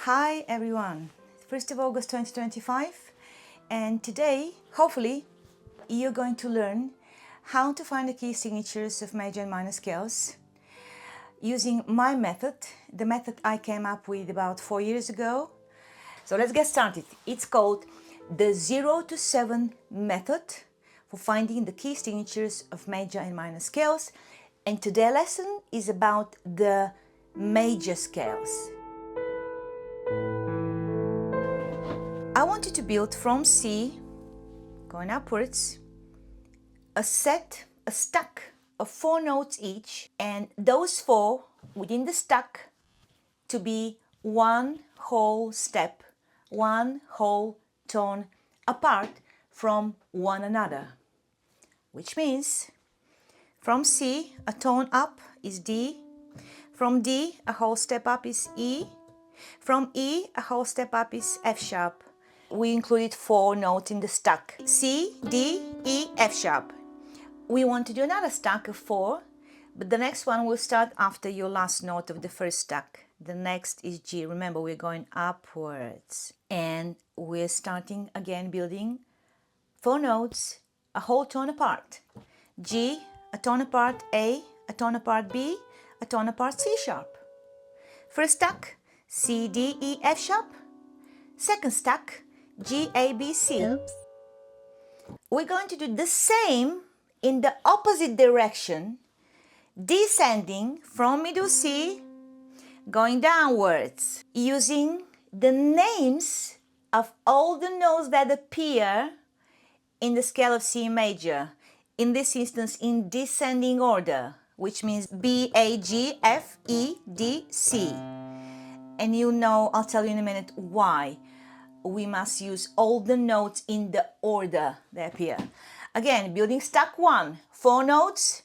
Hi everyone, 1st of August 2025, and today, hopefully, you're going to learn how to find the key signatures of major and minor scales using my method, the method I came up with about 4 years ago. So let's get started. It's called the 0 to 7 method for finding the key signatures of major and minor scales. And today's lesson is about the major scales. I want you to build from C, going upwards, a stack of 4 notes each, and those 4 within the stack to be one whole step, one whole tone apart from one another. Which means from C, a tone up is D, from D, a whole step up is E, from E, a whole step up is F sharp. We included 4 notes in the stack, C, D, E, F sharp. We want to do another stack of 4, but the next one will start after your last note of the first stack. The next is G. Remember, we're going upwards. And we're starting again building 4 notes, a whole tone apart. G, a tone apart A, a tone apart B, a tone apart C sharp. First stack, C, D, E, F sharp. Second stack, G, A, B, C. Oops. We're going to do the same in the opposite direction, descending from middle C, going downwards, using the names of all the notes that appear in the scale of C major, in this instance in descending order, which means B, A, G, F, E, D, C. And you know, I'll tell you in a minute why we must use all the notes in the order they appear. Again, building stack 1, 4 notes,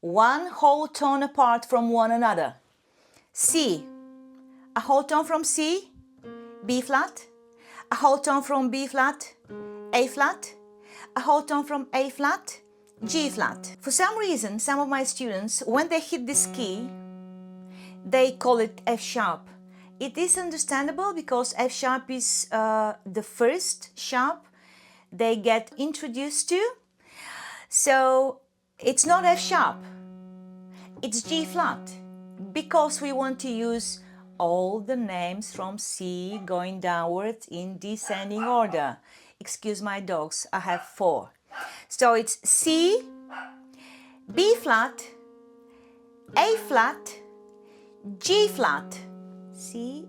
one whole tone apart from one another. C, a whole tone from C, B flat, a whole tone from B flat, A flat, a whole tone from A flat, G flat. For some reason, some of my students, when they hit this key, they call it F sharp. It is understandable because F sharp is the first sharp they get introduced to. So it's not F sharp, it's G flat, because we want to use all the names from C going downwards in descending order. Excuse my dogs, I have 4. So it's C, B flat, A flat, G flat, C,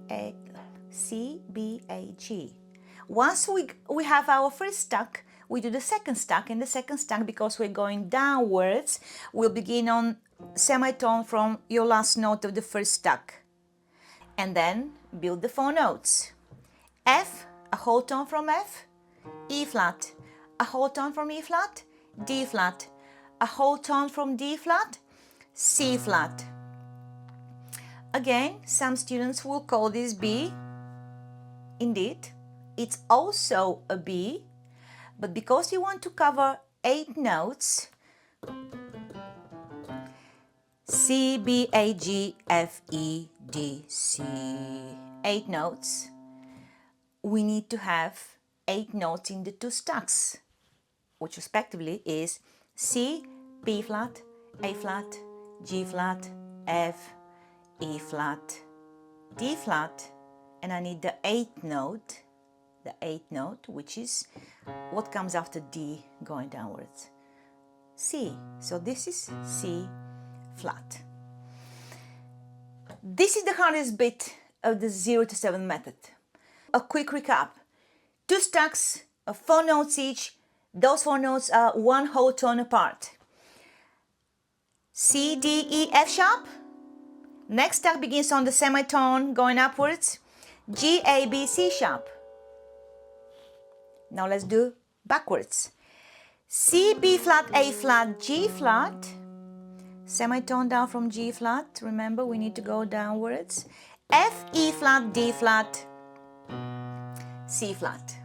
B, A, G. Once we have our first stack, we do the second stack, and the second stack, because we're going downwards, we'll begin on semitone from your last note of the first stack. And then build the 4 notes. F, a whole tone from F, E flat, a whole tone from E flat, D flat, a whole tone from D flat, C flat. Again, some students will call this B. Indeed, it's also a B, but because you want to cover 8 notes, C, B, A, G, F, E, D, C, 8 notes, we need to have 8 notes in the 2 stacks, which respectively is C, B flat, A flat, G flat, F, E flat, D flat, and I need the 8th note, which is what comes after D going downwards, C. So this is C flat. This is the hardest bit of the 0 to 7 method. A quick recap: 2 stacks of 4 notes each. Those 4 notes are one whole tone apart. C, D, E, F sharp. Next stack begins on the semitone going upwards. G, A, B, C sharp. Now let's do backwards. C, B flat, A flat, G flat. Semitone down from G flat. Remember, we need to go downwards. F, E flat, D flat, C flat.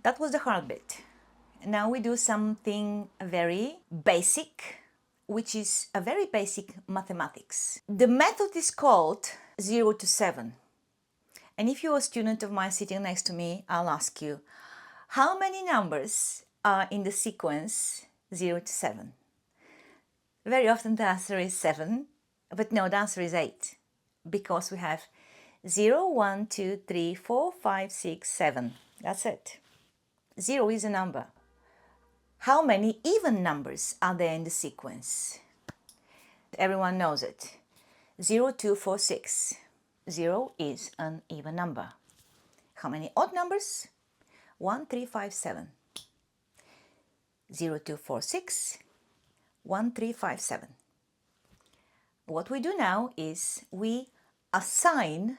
That was the hard bit. Now we do something very basic, which is a very basic mathematics. The method is called 0 to 7. And if you're a student of mine sitting next to me, I'll ask you, how many numbers are in the sequence 0 to 7? Very often the answer is 7, but no, the answer is 8, because we have 0, 1, 2, 3, 4, 5, 6, 7. That's it. 0 is a number. How many even numbers are there in the sequence? Everyone knows it. 0, 2, 4, 6. 0 is an even number. How many odd numbers? 1, 3, 5, 7. 0, 2, 4, 6. 1, 3, 5, 7. What we do now is we assign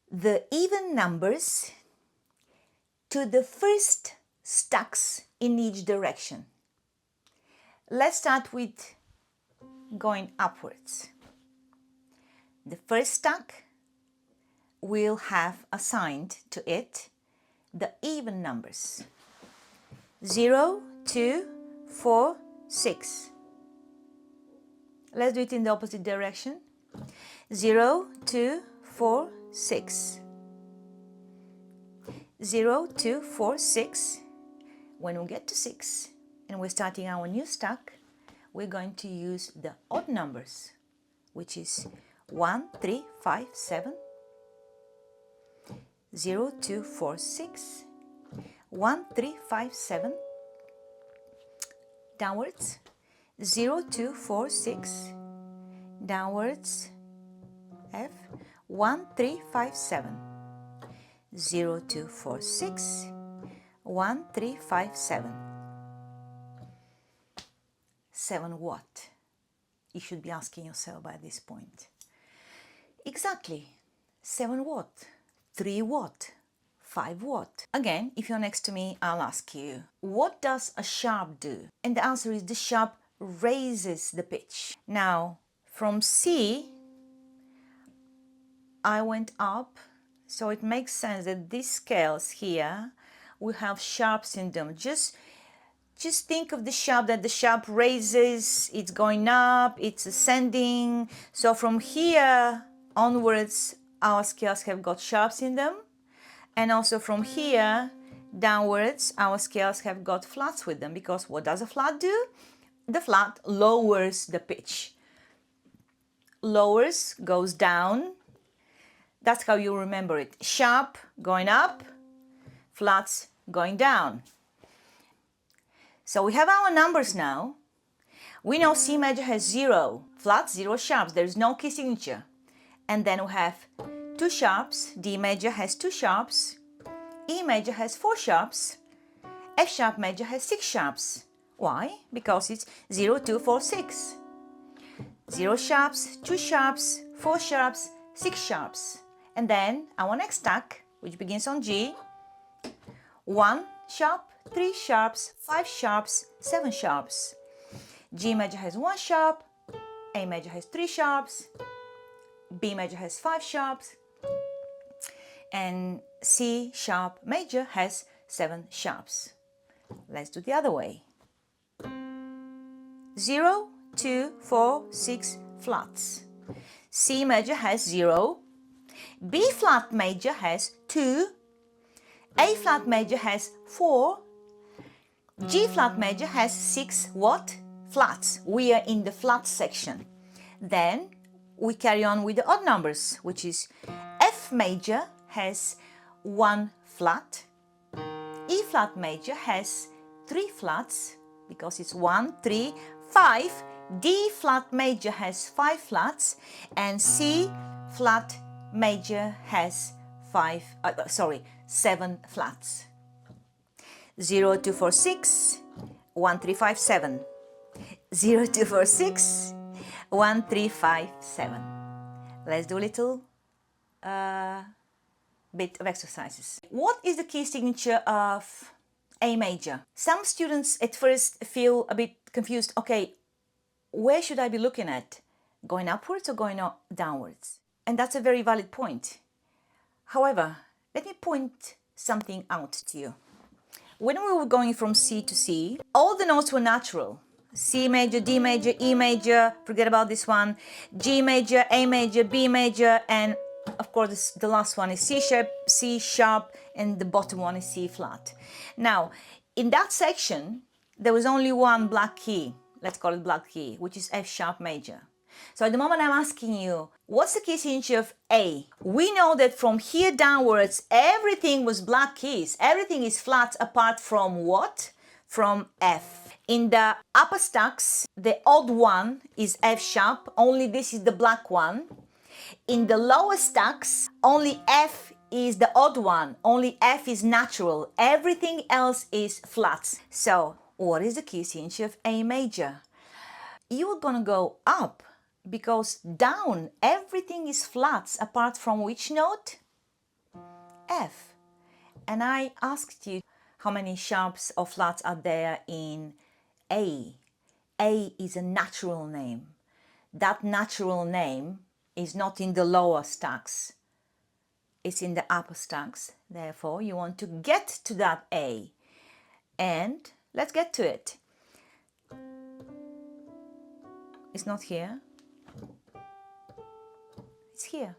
the even numbers to the first stacks in each direction. Let's start with going upwards. The first stack will have assigned to it the even numbers. 0, 2, 4, 6. Let's do it in the opposite direction. 0, 2, 4, 6. 0, 2, 4, 6. When we get to 6 and we're starting our new stack, we're going to use the odd numbers, which is 1, 3, 5, 7. 0, 2, 4, 6. 1, 3, 5, 7. Downwards. 0, 2, 4, 6. Downwards. F. 1, 3, 5, 7. 0, 2, 4, 6. 1, 3, 5, 7. 7 what? You should be asking yourself by this point. Exactly. 7 what? 3 what? 5 what? Again, if you're next to me, I'll ask you, what does a sharp do? And the answer is the sharp raises the pitch. Now, from C, I went up, so it makes sense that these scales here will have sharps in them. Just think of the sharp, that the sharp raises, it's going up, it's ascending. So from here onwards, our scales have got sharps in them. And also from here downwards, our scales have got flats with them, because what does a flat do? The flat lowers the pitch. Lowers, goes down. That's how you remember it. Sharp going up, flats going down. So we have our numbers now. We know C major has 0 flats, 0 sharps. There is no key signature. And then we have 2 sharps. D major has 2 sharps. E major has 4 sharps. F sharp major has 6 sharps. Why? Because it's 0, 2, 4, 6. 0 sharps, 2 sharps, 4 sharps, 6 sharps. And then our next stack, which begins on G, 1 sharp, 3 sharps, 5 sharps, 7 sharps. G major has 1 sharp, A major has 3 sharps, B major has 5 sharps, and C sharp major has 7 sharps. Let's do the other way. 0, 2, 4, 6 flats. C major has 0, B flat major has 2, A flat major has 4, G flat major has 6 what? Flats. We are in the flat section. Then we carry on with the odd numbers, which is F major has 1 flat, E flat major has 3 flats, because it's 1, 3, 5, D flat major has 5 flats, and C flat major has 7 flats. 0, 2, 4, 6, 1, 3, 5, 7. 0, 2, 4, 6, 1, 3, 5, 7. Let's do a little bit of exercises. What is the key signature of A major? Some students at first feel a bit confused. Okay, where should I be looking at? Going upwards or going downwards? And that's a very valid point. However, let me point something out to you. When we were going from C to C, all the notes were natural. C major, D major, E major, forget about this one, G major, A major, B major, and Of course, the last one is C sharp, and the bottom one is C flat. Now, in that section, there was only one black key, let's call it black key, which is F sharp major. So at the moment I'm asking you, what's the key signature of A? We know that from here downwards, everything was black keys. Everything is flat apart from what? From F. In the upper stacks, the odd one is F sharp, only this is the black one. In the lower stacks, only F is the odd one, only F is natural. Everything else is flat. So, what is the key signature of A major? You're gonna go up, because down everything is flats apart from which note? F. And I asked you how many sharps or flats are there in A. A is a natural name. That natural name is not in the lower stacks. It's in the upper stacks. Therefore, you want to get to that A. And let's get to it. It's not here. It's here.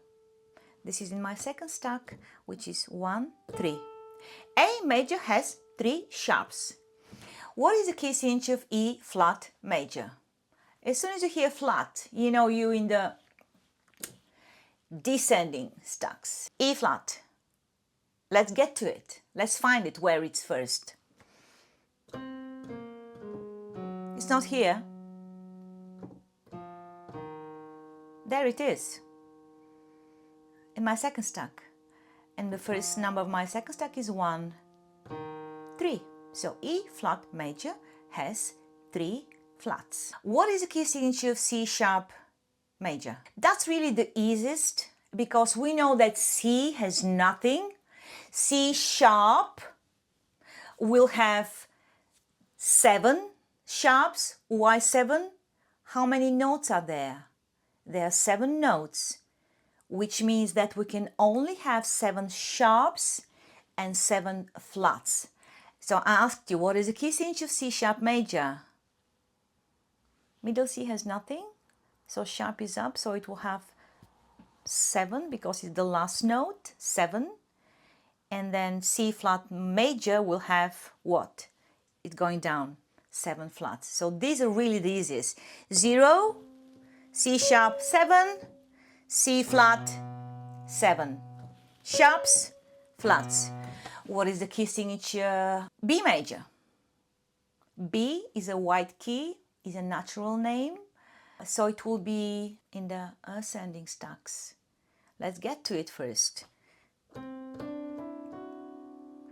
This is in my second stack, which is 1, 3. A major has 3 sharps. What is the key signature of E flat major? As soon as you hear flat, you know you're in the descending stacks. E flat. Let's get to it. Let's find it where it's first. It's not here. There it is. In my second stack. And the first number of my second stack is 1, 3. So E flat major has 3 flats. What is the key signature of C sharp major? That's really the easiest, because we know that C has nothing. C sharp will have 7 sharps. Why 7? How many notes are there? There are 7 notes, which means that we can only have 7 sharps and 7 flats. So I asked you, what is the key signature of C sharp major? Middle C has nothing, so sharp is up, so it will have 7 because it's the last note, 7. And then C flat major will have what? It's going down, 7 flats. So these are really the easiest. 0, C sharp 7, C flat 7. Sharps, flats. What is the key signature? B major. B is a white key, is a natural name, so it will be in the ascending stacks. Let's get to it first.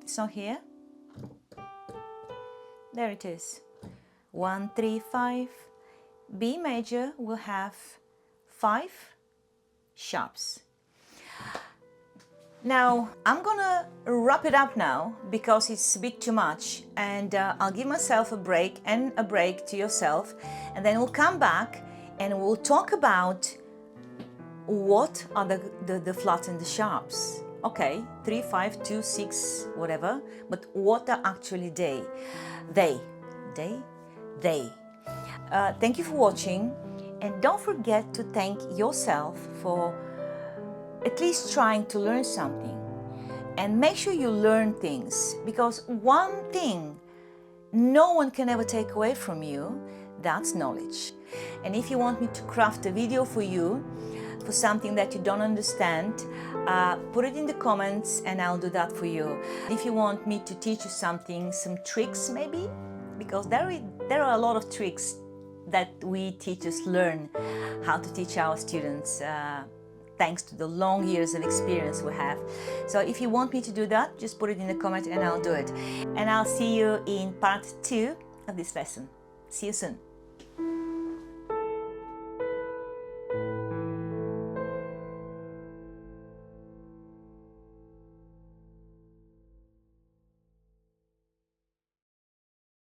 It's not here. There it is. 1, 3, 5. B major will have 5 sharps. Now, I'm gonna wrap it up now because it's a bit too much, and I'll give myself a break and a break to yourself, and then we'll come back and we'll talk about what are the flats and the sharps. Okay, 3, 5, 2, 6, whatever, but what are actually they? Thank you for watching, and don't forget to thank yourself for at least trying to learn something. And make sure you learn things, because one thing no one can ever take away from you, that's knowledge. And if you want me to craft a video for you for something that you don't understand, put it in the comments and I'll do that for you. If you want me to teach you something, some tricks maybe, because there are a lot of tricks that we teachers learn how to teach our students, thanks to the long years of experience we have. So if you want me to do that, just put it in the comment and I'll do it. And I'll see you in part 2 of this lesson. See you soon.